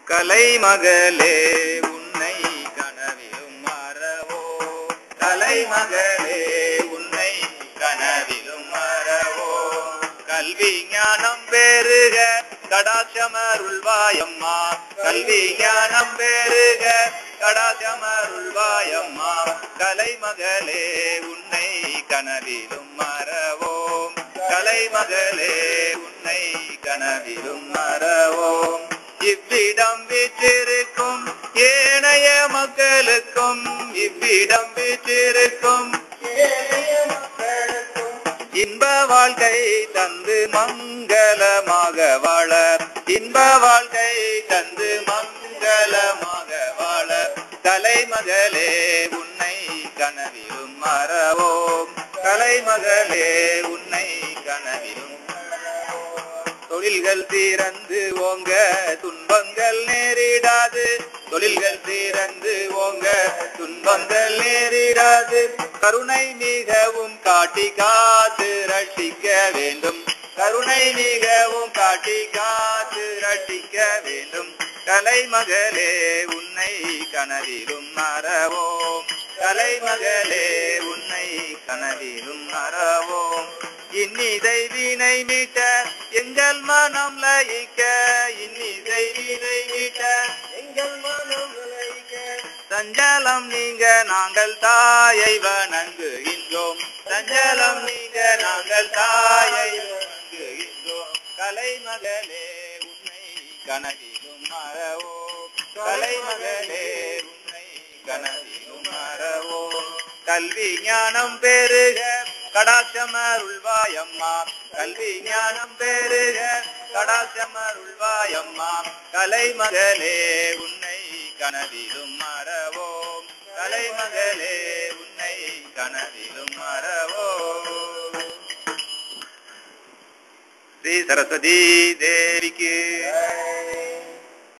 கலைமகளே உன்னை கனவிலும் மறவோ, கலைமகளே உன்னை கனவிலும் மறவோ. கல்வி ஞானம் பெருக கடாட்சமருள்வாயம்மா, கல்வி ஞானம் பெருக கடாட்சமருள்வாயம்மா. கலைமகளே உன்னை கனவிலும் மறவோம், கலைமகளே உன்னை கனவிலும் மறவோம். இவ்விடம் வீற்றிருக்கும் ஏனைய மக்களுக்கும், இவ்விடம் வீற்றிருக்கும் இன்ப வாழ்க்கை தந்து மங்களமாக வாழ, இன்ப வாழ்க்கை தந்து மங்களமாக வாழ. கலைமகளே உன்னை கனவிலும் மறவோம், கலைமகளே உன்னை கனவிலும். தொழில்கள் திறந்து ஓங்க துன்பங்கள் நேரிடாது, தொழில்கள் திறந்து ஓங்க துன்பங்கள் நேரிடாது. கருணை மிகவும் காட்டி காத்து ரட்சிக்க வேண்டும், கருணை மிகவும் காட்டி காத்து ரட்சிக்க வேண்டும். கலைமகளே உன்னை கனவிலும் மறவோம், கலைமகளே உன்னை கனவிலும் மறவோம். இன்னிசை வீணை மீட்ட எங்கள் மனம் லயிக்க, இன்னிசை வீணை மீட்ட எங்கள் மனம் லயிக்க. சஞ்சலம் நீங்க நாங்கள் தாயை வணங்குகின்றோம், சஞ்சலம் நீங்க நாங்கள் தாயை வணங்குகின்றோம். கலைமகளே உன்னை கனவிலும் மறவோம், கலைமகளே உன்னை கனவிலும் மறவோம். கல்வி ஞானம் பெருக கடாட்சமருள்வாயம்மா, கல்வி ஞானம் பெருக கடாட்சமருள்வாயம்மா. கலைமகளே உன்னை கனவிலும் மறவோம், கலைமகளே உன்னை கனவிலும் மறவோம். ஸ்ரீ சரஸ்வதி தேவிக்கு